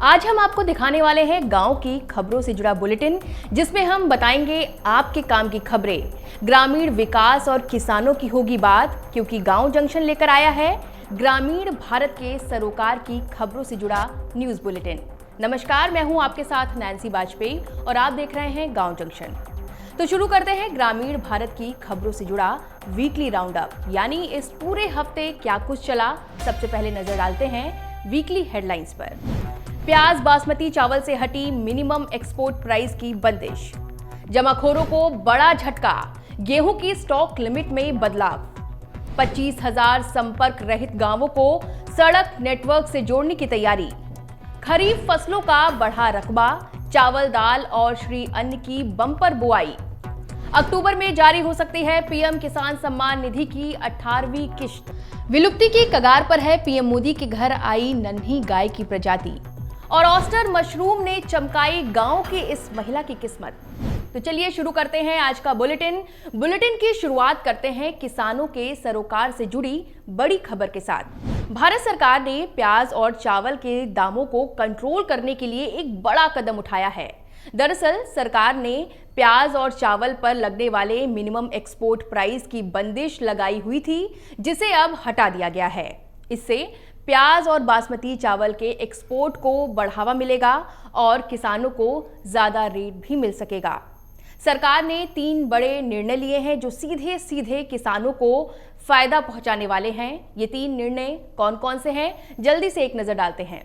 आज हम आपको दिखाने वाले हैं गांव की खबरों से जुड़ा बुलेटिन, जिसमें हम बताएंगे आपके काम की खबरें। ग्रामीण विकास और किसानों की होगी बात, क्योंकि गांव जंक्शन लेकर आया है ग्रामीण भारत के सरोकार की खबरों से जुड़ा न्यूज बुलेटिन। नमस्कार, मैं हूं आपके साथ नैन्सी बाजपेयी और आप देख रहे हैं गांव जंक्शन। तो शुरू करते हैं ग्रामीण भारत की खबरों से जुड़ा वीकली राउंड अप, यानी इस पूरे हफ्ते क्या कुछ चला। सबसे पहले नजर डालते हैं वीकली हेडलाइंस पर। प्याज बासमती चावल से हटी मिनिमम एक्सपोर्ट प्राइस की बंदिश। जमाखोरों को बड़ा झटका, गेहूं की स्टॉक लिमिट में बदलाव। 25,000 संपर्क रहित गांवों को सड़क नेटवर्क से जोड़ने की तैयारी। खरीफ फसलों का बढ़ा रकबा, चावल दाल और श्री अन्न की बम्पर बुआई। अक्टूबर में जारी हो सकती है पीएम किसान सम्मान निधि की 18वीं किश्त। विलुप्ति की कगार पर है पीएम मोदी के घर आई नन्ही गाय की प्रजाति। और ऑस्टर मशरूम ने चमकाई गांव की इस महिला की किस्मत। तो चलिए शुरू करते हैं आज का बुलेटिन की शुरुआत करते हैं किसानों के सरोकार से जुड़ी बड़ी खबर के साथ। भारत सरकार ने प्याज और चावल के दामों को कंट्रोल करने के लिए एक बड़ा कदम उठाया है। दरअसल सरकार ने प्याज और चावल पर लगने वाले मिनिमम एक्सपोर्ट प्राइस की बंदिश लगाई हुई थी, जिसे अब हटा दिया गया है। इससे प्याज और बासमती चावल के एक्सपोर्ट को बढ़ावा मिलेगा और किसानों को ज्यादा रेट भी मिल सकेगा। सरकार ने 3 बड़े निर्णय लिए हैं जो सीधे सीधे किसानों को फायदा पहुंचाने वाले हैं। ये 3 निर्णय कौन कौन से हैं, जल्दी से एक नजर डालते हैं।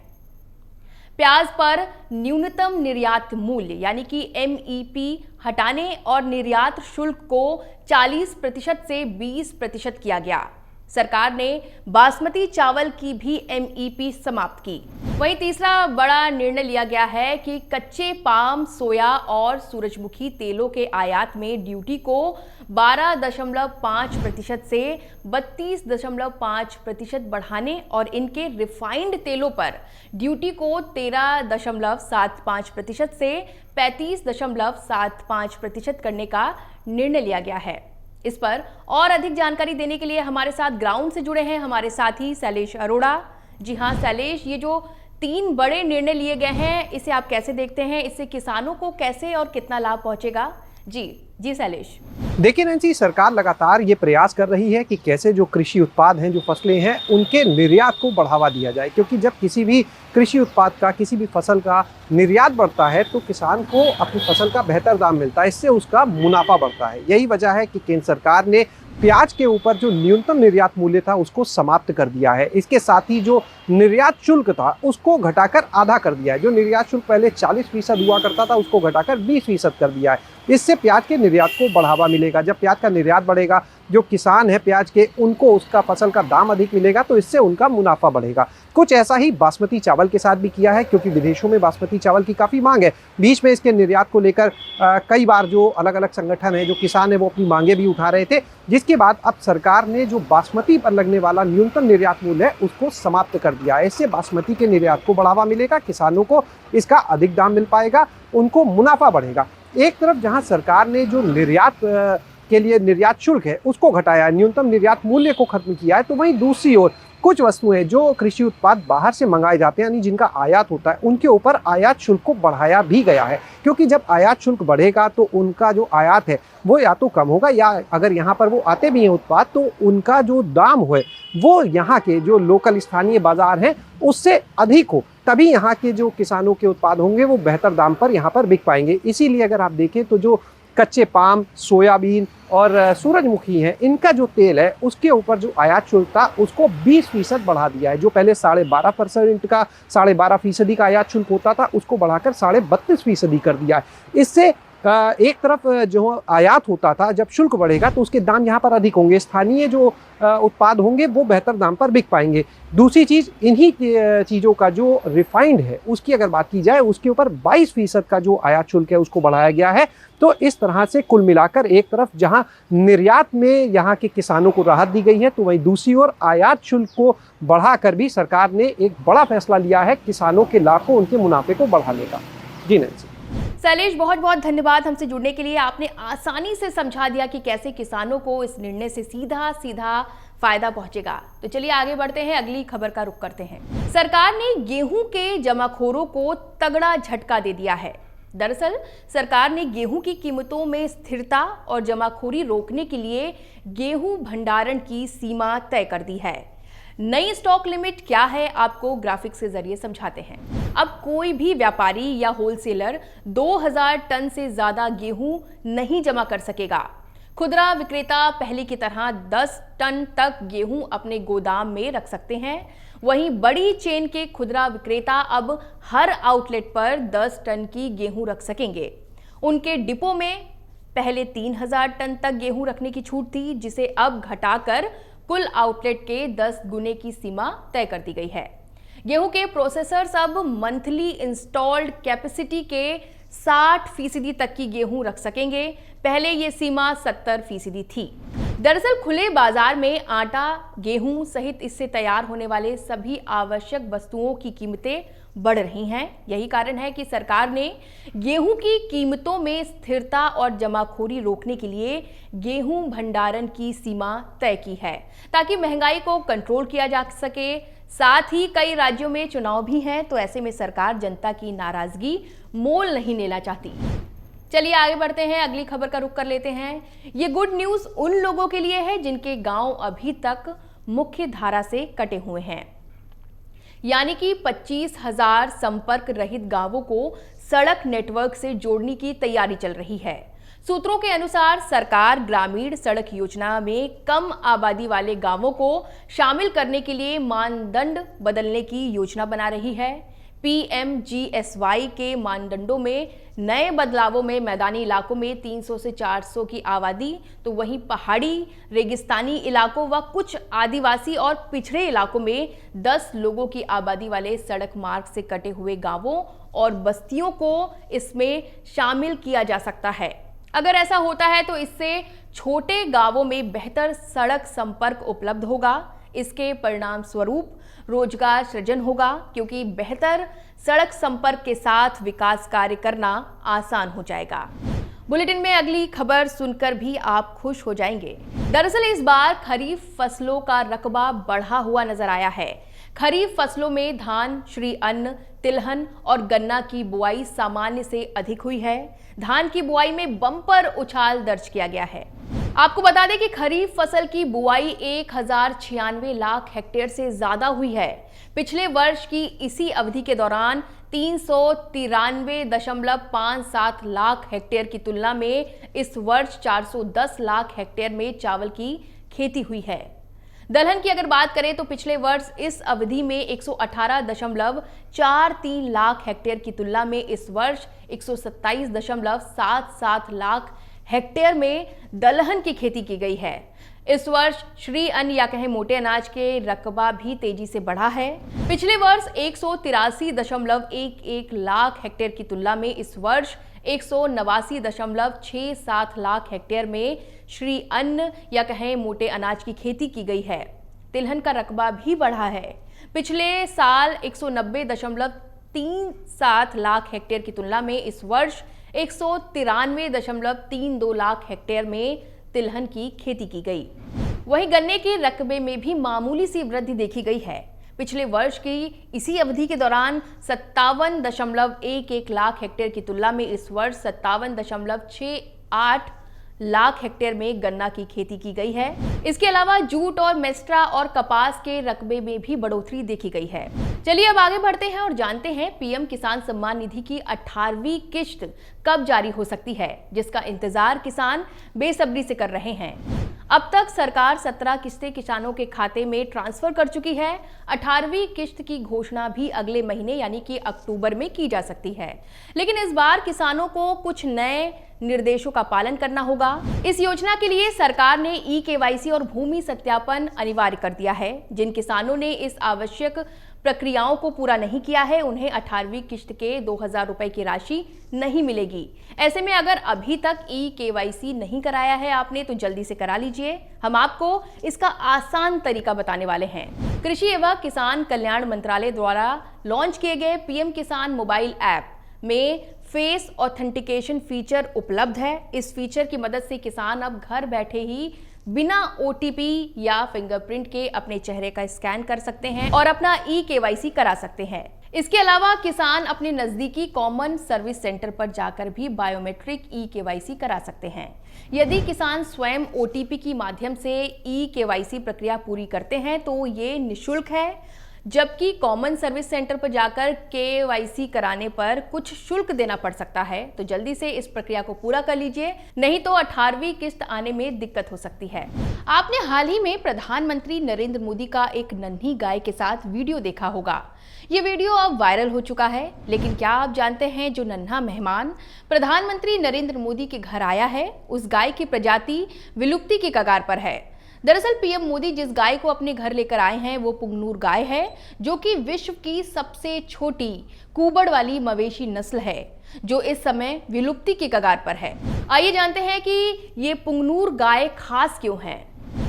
प्याज पर न्यूनतम निर्यात मूल्य यानी कि एमईपी हटाने और निर्यात शुल्क को 40% से 20% किया गया। सरकार ने बासमती चावल की भी एमईपी समाप्त की। वहीं तीसरा बड़ा निर्णय लिया गया है कि कच्चे पाम, सोया और सूरजमुखी तेलों के आयात में ड्यूटी को 12.5% से 32.5% बढ़ाने और इनके रिफाइंड तेलों पर ड्यूटी को 13.75% से 35.75% करने का निर्णय लिया गया है। इस पर और अधिक जानकारी देने के लिए हमारे साथ ग्राउंड से जुड़े हैं हमारे साथी शैलेश अरोड़ा। जी हाँ शैलेश, ये जो 3 बड़े निर्णय लिए गए हैं, इसे आप कैसे देखते हैं? इससे किसानों को कैसे और कितना लाभ पहुंचेगा? जी शैलेश। देखिए नैन्सी, सरकार लगातार ये प्रयास कर रही है कि कैसे जो कृषि उत्पाद हैं, जो फसलें हैं, उनके निर्यात को बढ़ावा दिया जाए, क्योंकि जब किसी भी कृषि उत्पाद का, किसी भी फसल का निर्यात बढ़ता है तो किसान को अपनी फसल का बेहतर दाम मिलता है, इससे उसका मुनाफा बढ़ता है। यही वजह है कि केंद्र सरकार ने प्याज के ऊपर जो न्यूनतम निर्यात मूल्य था उसको समाप्त कर दिया है। इसके साथ ही जो निर्यात शुल्क था उसको घटाकर आधा कर दिया है। जो निर्यात शुल्क पहले 40% हुआ करता था उसको घटाकर 20% कर दिया है। इससे प्याज के निर्यात को बढ़ावा मिलेगा। जब प्याज का निर्यात बढ़ेगा, जो किसान है प्याज के, उनको उसका फसल का दाम अधिक मिलेगा, तो इससे उनका मुनाफा बढ़ेगा। कुछ ऐसा ही बासमती चावल के साथ भी किया है, क्योंकि विदेशों में बासमती चावल की काफ़ी मांग है। बीच में इसके निर्यात को लेकर कई बार जो अलग अलग संगठन है, जो किसान है, वो अपनी मांगे भी उठा रहे थे, जिसके बाद अब सरकार ने जो बासमती पर लगने वाला न्यूनतम निर्यात मूल्य है उसको समाप्त कर दिया है। इससे बासमती के निर्यात को बढ़ावा मिलेगा, किसानों को इसका अधिक दाम मिल पाएगा, उनको मुनाफा बढ़ेगा। एक तरफ जहां सरकार ने जो निर्यात के लिए निर्यात शुल्क है उसको घटाया, न्यूनतम निर्यात मूल्य को खत्म किया है, तो वहीं दूसरी ओर कुछ वस्तुएं जो कृषि उत्पाद बाहर से मंगाए जाते हैं, यानी जिनका आयात होता है, उनके ऊपर आयात शुल्क को बढ़ाया भी गया है। क्योंकि जब आयात शुल्क बढ़ेगा तो उनका जो आयात है वो या तो कम होगा, या अगर यहाँ पर वो आते भी हैं उत्पाद तो उनका जो दाम है वो यहाँ के जो लोकल स्थानीय बाजार हैं उससे अधिक हो, तभी यहाँ के जो किसानों के उत्पाद होंगे वो बेहतर दाम पर यहाँ पर बिक पाएंगे। इसीलिए अगर आप देखें तो जो कच्चे पाम, सोयाबीन और सूरजमुखी हैं, इनका जो तेल है उसके ऊपर जो आयात शुल्क था उसको 20% बढ़ा दिया है। जो पहले 12.5% का 12.5% का आयात शुल्क होता था उसको बढ़ाकर 32.5% कर दिया है। इससे एक तरफ जो आयात होता था, जब शुल्क बढ़ेगा तो उसके दाम यहाँ पर अधिक होंगे, स्थानीय जो उत्पाद होंगे वो बेहतर दाम पर बिक पाएंगे। दूसरी चीज़, इन्हीं चीज़ों का जो रिफाइंड है उसकी अगर बात की जाए, उसके ऊपर 22% का जो आयात शुल्क है उसको बढ़ाया गया है। तो इस तरह से कुल मिलाकर एक तरफ जहां निर्यात में यहाँ के किसानों को राहत दी गई है, तो वहीं दूसरी ओर आयात शुल्क को बढ़ाकर भी सरकार ने एक बड़ा फैसला लिया है किसानों के लाभ को, उनके मुनाफे को बढ़ाने का। जी नैन्सी। शैलेश, बहुत बहुत धन्यवाद हमसे जुड़ने के लिए। आपने आसानी से समझा दिया कि कैसे किसानों को इस निर्णय से सीधा सीधा फायदा पहुंचेगा। तो चलिए आगे बढ़ते हैं, अगली खबर का रुख करते हैं। सरकार ने गेहूं के जमाखोरों को तगड़ा झटका दे दिया है। दरअसल सरकार ने गेहूं की कीमतों में स्थिरता और जमाखोरी रोकने के लिए गेहूं भंडारण की सीमा तय कर दी है। नई स्टॉक लिमिट क्या है, आपको ग्राफिक्स के जरिए समझाते हैं। अब कोई भी व्यापारी या होलसेलर 2000 टन से ज्यादा गेहूं नहीं जमा कर सकेगा। खुदरा विक्रेता पहले की तरह 10 टन तक गेहूं अपने गोदाम में रख सकते हैं। वहीं बड़ी चेन के खुदरा विक्रेता अब हर आउटलेट पर 10 टन की गेहूं रख सकेंगे। उनके डिपो में पहले 3000 टन तक गेहूं रखने की छूट थी, जिसे अब घटाकर कुल आउटलेट के 10 गुने की सीमा तय कर दी गई है। गेहूं के प्रोसेसर्स अब मंथली इंस्टॉल्ड कैपेसिटी के 60% तक की गेहूं रख सकेंगे। पहले ये सीमा 70% थी। दरअसल खुले बाजार में आटा, गेहूं सहित इससे तैयार होने वाले सभी आवश्यक वस्तुओं की कीमतें बढ़ रही हैं। यही कारण है कि सरकार ने गेहूं की कीमतों में स्थिरता और जमाखोरी रोकने के लिए गेहूं भंडारण की सीमा तय की है, ताकि महंगाई को कंट्रोल किया जा सके। साथ ही कई राज्यों में चुनाव भी हैं, तो ऐसे में सरकार जनता की नाराजगी मोल नहीं लेना चाहती। चलिए आगे बढ़ते हैं, अगली खबर का रुख कर लेते हैं। ये गुड न्यूज उन लोगों के लिए है जिनके गांव अभी तक मुख्य धारा से कटे हुए हैं, यानी कि 25,000 संपर्क रहित गांवों को सड़क नेटवर्क से जोड़ने की तैयारी चल रही है। सूत्रों के अनुसार सरकार ग्रामीण सड़क योजना में कम आबादी वाले गांवों को शामिल करने के लिए मानदंड बदलने की योजना बना रही है। PMGSY के मानदंडों में नए बदलावों में मैदानी इलाकों में 300 से 400 की आबादी, तो वहीं पहाड़ी, रेगिस्तानी इलाकों व कुछ आदिवासी और पिछड़े इलाकों में 10 लोगों की आबादी वाले सड़क मार्ग से कटे हुए गांवों और बस्तियों को इसमें शामिल किया जा सकता है। अगर ऐसा होता है तो इससे छोटे गांवों में बेहतर सड़क संपर्क उपलब्ध होगा। इसके परिणाम स्वरूप रोजगार सृजन होगा, क्योंकि बेहतर सड़क संपर्क के साथ विकास कार्य करना आसान हो जाएगा। बुलेटिन में अगली खबर सुनकर भी आप खुश हो जाएंगे। दरअसल इस बार खरीफ फसलों का रकबा बढ़ा हुआ नजर आया है। खरीफ फसलों में धान, श्री अन्न, तिलहन और गन्ना की बुआई सामान्य से अधिक हुई है। धान की बुआई में बम्पर उछाल दर्ज किया गया है। आपको बता दें कि खरीफ फसल की बुआई 1096 लाख हेक्टेयर से ज्यादा हुई है। पिछले वर्ष की इसी अवधि के दौरान 393.57 लाख हेक्टेयर की तुलना में इस वर्ष 410 लाख हेक्टेयर में चावल की खेती हुई है। दलहन की अगर बात करें तो पिछले वर्ष इस अवधि में 118.43 लाख हेक्टेयर की तुलना में इस वर्ष 127.77 लाख हेक्टेयर में दलहन की खेती की गई है। इस वर्ष श्री अन्न या कहें मोटे अनाज के रकबा भी तेजी से बढ़ा है। पिछले वर्ष 183.11 लाख हेक्टेयर की तुलना में इस वर्ष 189.67 लाख हेक्टेयर में श्री अन्न या कहें मोटे अनाज की खेती की गई है। तिलहन का रकबा भी बढ़ा है। पिछले साल 190.37 लाख हेक्टेयर की तुलना में इस वर्ष 193.32 लाख हेक्टेयर में तिलहन की खेती की गई। वहीं गन्ने के रकबे में भी मामूली सी वृद्धि देखी गई है। पिछले वर्ष की इसी अवधि के दौरान 57.11 लाख हेक्टेयर की तुलना में इस वर्ष 57.68 लाख हेक्टेयर में गन्ना की खेती की गई है। इसके अलावा जूट और मेस्ट्रा और कपास के रकबे में भी बढ़ोतरी देखी गई है। चलिए अब आगे बढ़ते हैं और जानते हैं पीएम किसान सम्मान निधि की 18वीं किश्त कब जारी हो सकती है, जिसका इंतजार किसान बेसब्री से कर रहे हैं। अब तक सरकार 17 किस्तें किसानों के खाते में ट्रांसफर कर चुकी है। 18वीं किश्त की घोषणा भी अगले महीने यानी कि अक्टूबर में की जा सकती है, लेकिन इस बार किसानों को कुछ नए निर्देशों का पालन करना होगा। इस योजना के लिए सरकार ने ई-केवाईसी और भूमि सत्यापन अनिवार्य कर दिया है। जिन किसानों ने इस आवश्यक प्रक्रियाओं को पूरा नहीं किया है, उन्हें 18वीं किश्त के 2000 रुपए की राशि नहीं मिलेगी। ऐसे में अगर अभी तक ई-केवाईसी नहीं कराया है आपने, तो जल्दी से करा लीजिए। हम आपको इसका आसान तरीका बताने वाले हैं। कृषि एवं किसान कल्याण मंत्रालय द्वारा लॉन्च किए गए पीएम किसान मोबाइल ऐप में फेस ऑथेंटिकेशन फीचर उपलब्ध है। इस फीचर की मदद से किसान अब घर बैठे ही बिना OTP या फिंगरप्रिंट के अपने चेहरे का स्कैन कर सकते हैं और अपना eKYC करा सकते हैं। इसके अलावा किसान अपने नजदीकी कॉमन सर्विस सेंटर पर जाकर भी बायोमेट्रिक eKYC करा सकते हैं। यदि किसान स्वयं OTP की माध्यम से eKYC प्रक्रिया पूरी करते हैं तो ये निःशुल्क है, जबकि कॉमन सर्विस सेंटर पर जाकर KYC कराने पर कुछ शुल्क देना पड़ सकता है। तो जल्दी से इस प्रक्रिया को पूरा कर लीजिए, नहीं तो 18वीं किस्त आने में दिक्कत हो सकती है। आपने हाल ही में प्रधानमंत्री नरेंद्र मोदी का एक नन्ही गाय के साथ वीडियो देखा होगा। ये वीडियो अब वायरल हो चुका है, लेकिन क्या आप जानते हैं जो नन्हा मेहमान प्रधानमंत्री नरेंद्र मोदी के घर आया है, उस गाय की प्रजाति विलुप्ति की कगार पर है। दरअसल पीएम मोदी जिस गाय को अपने घर लेकर आए हैं वो पुंगनूर गाय है, जो कि विश्व की सबसे छोटी कुबड़ वाली मवेशी नस्ल है, जो इस समय विलुप्ति की कगार पर है। आइए जानते हैं कि ये पुंगनूर गाय खास क्यों है।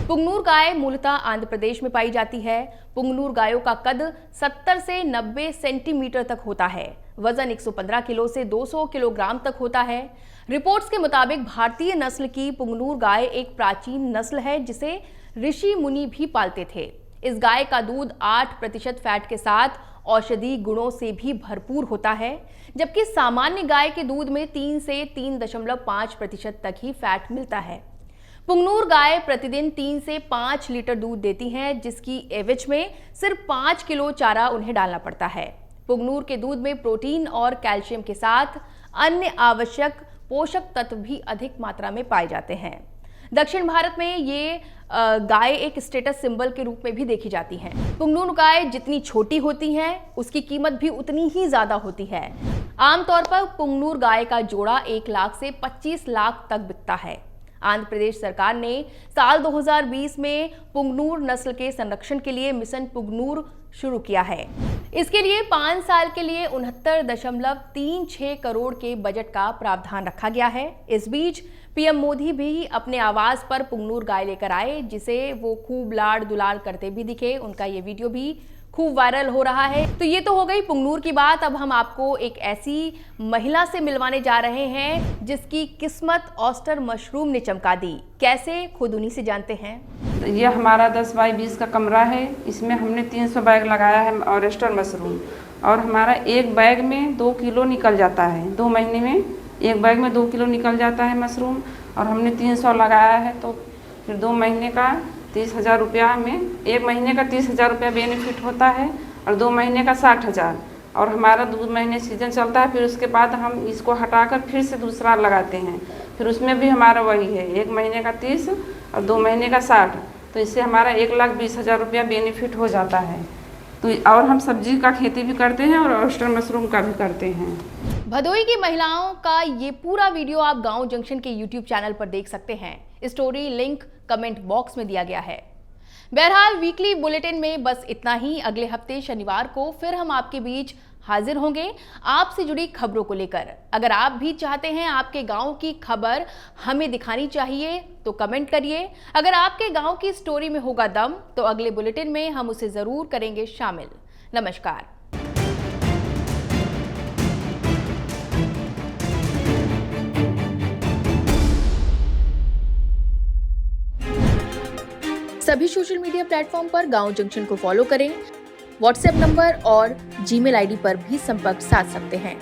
पुंगनूर गाय मूलतः आंध्र प्रदेश में पाई जाती है। पुंगनूर गायों का कद 70 से 90 सेंटीमीटर तक होता है। वजन 115 किलो से 200 किलोग्राम तक होता है। रिपोर्ट्स के मुताबिक भारतीय नस्ल की पुंगनूर गाय एक प्राचीन नस्ल है, जिसे ऋषि मुनि भी पालते थे। इस गाय का दूध 8% फैट के साथ औषधि गुणों से भी भरपूर होता है, जबकि सामान्य गाय के दूध में 3 से 3.5% तक ही फैट मिलता है। पुंगनूर गाय प्रतिदिन 3 से 5 लीटर दूध देती हैं, जिसकी एवज में सिर्फ 5 किलो चारा उन्हें डालना पड़ता है। पुंगनूर के दूध में प्रोटीन और कैल्शियम के साथ अन्य आवश्यक पोषक तत्व भी अधिक मात्रा में पाए जाते हैं। दक्षिण भारत में ये गाय एक स्टेटस सिंबल के रूप में भी देखी जाती हैं। पुंगनूर गाय जितनी छोटी होती हैं, उसकी कीमत भी उतनी ही ज्यादा होती है। आमतौर पर पुंगनूर गाय का जोड़ा 1 लाख से 25 लाख तक बिकता है। आंध्र प्रदेश सरकार ने साल 2020 में पुंगनूर नस्ल के संरक्षण के लिए मिशन पुंगनूर शुरू किया है। इसके लिए 5 साल के लिए 69.36 करोड़ के बजट का प्रावधान रखा गया है। इस बीच पीएम मोदी भी अपने आवास पर पुंगनूर गाय लेकर आए, जिसे वो खूब लाड़ दुलार करते भी दिखे। उनका ये वीडियो भी खूब वायरल हो रहा है। तो ये तो हो गई पुंगनूर की बात। अब हम आपको एक ऐसी महिला से मिलवाने जा रहे हैं जिसकी किस्मत ऑयस्टर मशरूम ने चमका दी। कैसे, खुद उन्हीं से जानते हैं। ये हमारा 10 बाई 20 का कमरा है। इसमें हमने 300 बैग लगाया है ऑयस्टर मशरूम, और हमारा एक बैग में 2 किलो निकल जाता है। 2 महीने में एक बैग में 2 किलो निकल जाता है मशरूम, और हमने 300 लगाया है, तो फिर 2 महीने का 30,000 रुपया में, 1 महीने का 30,000 रुपया बेनिफिट होता है, और 2 महीने का 60,000। और हमारा 2 महीने सीजन चलता है, फिर उसके बाद हम इसको हटाकर फिर से दूसरा लगाते हैं। फिर उसमें भी हमारा वही है, 1 महीने का 30 और 2 महीने का 60। तो इससे हमारा 1,20,000 रुपया बेनिफिट हो जाता है। तो और हम सब्जी का खेती भी करते हैं और ऑयस्टर मशरूम का भी करते हैं। भदोई की महिलाओं का ये पूरा वीडियो आप गांव जंक्शन के YouTube चैनल पर देख सकते हैं। स्टोरी लिंक कमेंट बॉक्स में दिया गया है। बहरहाल वीकली बुलेटिन में बस इतना ही। अगले हफ्ते शनिवार को फिर हम आपके बीच हाजिर होंगे आपसे जुड़ी खबरों को लेकर। अगर आप भी चाहते हैं आपके गांव की खबर हमें दिखानी चाहिए तो कमेंट करिए। अगर आपके गांव की स्टोरी में होगा दम तो अगले बुलेटिन में हम उसे जरूर करेंगे शामिल। नमस्कार। सभी सोशल मीडिया प्लेटफॉर्म पर गांव जंक्शन को फॉलो करें। व्हाट्सएप नंबर और जीमेल आईडी पर भी संपर्क साध सकते हैं।